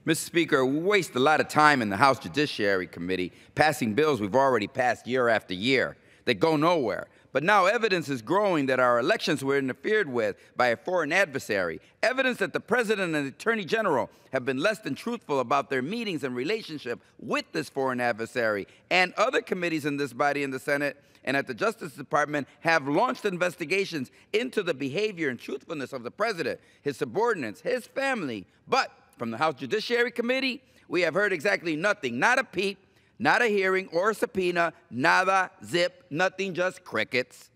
Mr. Speaker, we waste a lot of time in the House Judiciary Committee passing bills we've already passed year after year that go nowhere. But now evidence is growing that our elections were interfered with by a foreign adversary, evidence that the President and the Attorney General have been less than truthful about their meetings and relationship with this foreign adversary, and other committees in this body in the Senate and at the Justice Department have launched investigations into the behavior and truthfulness of the President, his subordinates, his family. But from the House Judiciary Committee, we have heard exactly nothing, not a peep, not a hearing or a subpoena, nada, zip, nothing, just crickets.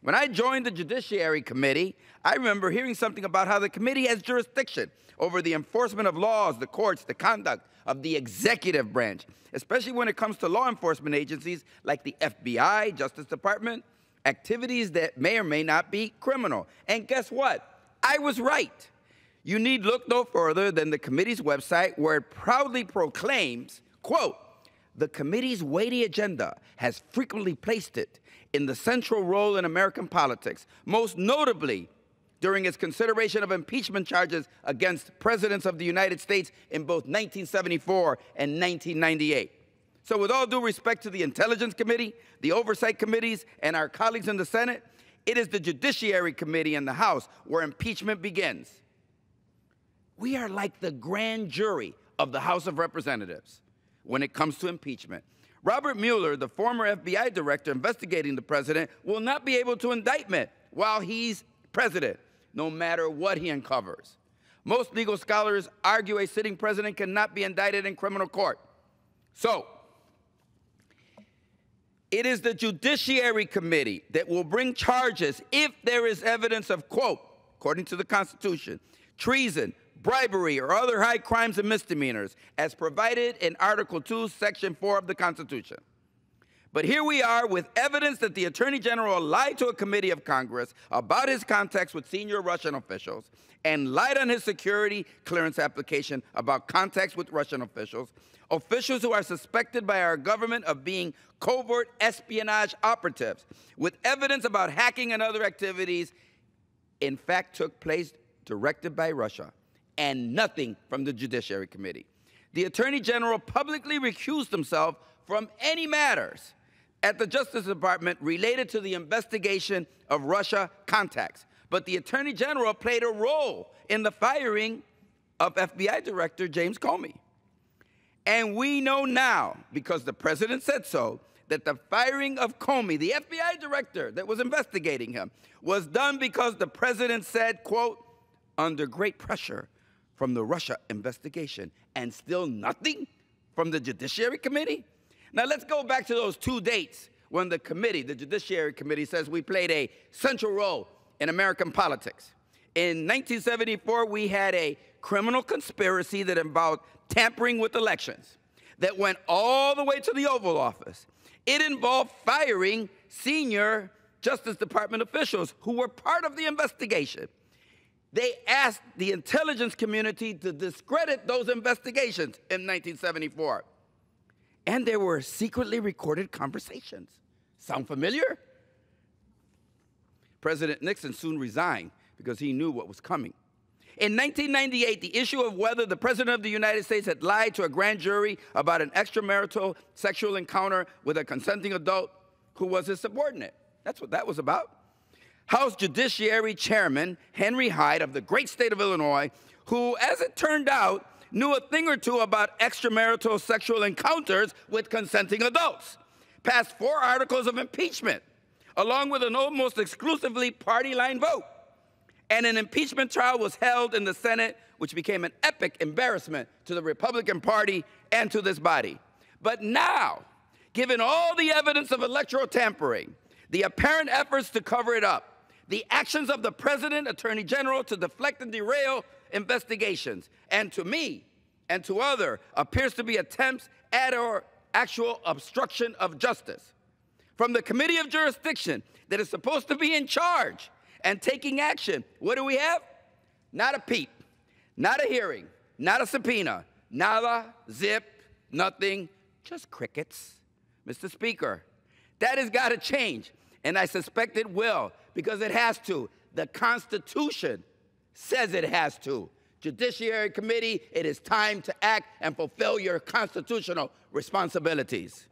When I joined the Judiciary Committee, I remember hearing something about how the committee has jurisdiction over the enforcement of laws, the courts, the conduct of the executive branch, especially when it comes to law enforcement agencies like the FBI, Justice Department, activities that may or may not be criminal. And guess what? I was right. You need look no further than the committee's website, where it proudly proclaims, quote, "The committee's weighty agenda has frequently placed it in the central role in American politics, most notably during its consideration of impeachment charges against presidents of the United States in both 1974 and 1998. So with all due respect to the Intelligence Committee, the Oversight Committees, and our colleagues in the Senate, it is the Judiciary Committee in the House where impeachment begins. We are like the grand jury of the House of Representatives when it comes to impeachment. Robert Mueller, the former FBI director investigating the president, will not be able to indict while he's president, no matter what he uncovers. Most legal scholars argue a sitting president cannot be indicted in criminal court. So, it is the Judiciary Committee that will bring charges if there is evidence of, quote, according to the Constitution, treason, bribery, or other high crimes and misdemeanors, as provided in Article 2, Section 4 of the Constitution. But here we are with evidence that the Attorney General lied to a committee of Congress about his contacts with senior Russian officials and lied on his security clearance application about contacts with Russian officials who are suspected by our government of being covert espionage operatives, with evidence about hacking and other activities in fact took place directed by Russia, and nothing from the Judiciary Committee. The Attorney General publicly recused himself from any matters at the Justice Department related to the investigation of Russia contacts. But the Attorney General played a role in the firing of FBI Director James Comey. And we know now, because the President said so, that the firing of Comey, the FBI Director that was investigating him, was done because the President said, quote, under great pressure from the Russia investigation, and still nothing from the Judiciary Committee? Now let's go back to those 2 dates when the committee, the Judiciary Committee, says we played a central role in American politics. In 1974, we had a criminal conspiracy that involved tampering with elections that went all the way to the Oval Office. It involved firing senior Justice Department officials who were part of the investigation. They asked the intelligence community to discredit those investigations in 1974. And there were secretly recorded conversations. Sound familiar? President Nixon soon resigned because he knew what was coming. In 1998, the issue of whether the President of the United States had lied to a grand jury about an extramarital sexual encounter with a consenting adult who was his subordinate. That's what that was about. House Judiciary Chairman Henry Hyde of the great state of Illinois, who, as it turned out, knew a thing or two about extramarital sexual encounters with consenting adults, passed 4 articles of impeachment, along with an almost exclusively party line vote. And an impeachment trial was held in the Senate, which became an epic embarrassment to the Republican Party and to this body. But now, given all the evidence of electoral tampering, the apparent efforts to cover it up, the actions of the President, Attorney General to deflect and derail investigations, and to me and to others, appears to be attempts at or actual obstruction of justice. From the Committee of Jurisdiction that is supposed to be in charge and taking action, what do we have? Not a peep, not a hearing, not a subpoena, nada, zip, nothing, just crickets. Mr. Speaker, that has got to change, and I suspect it will, because it has to. The Constitution says it has to. Judiciary Committee, it is time to act and fulfill your constitutional responsibilities.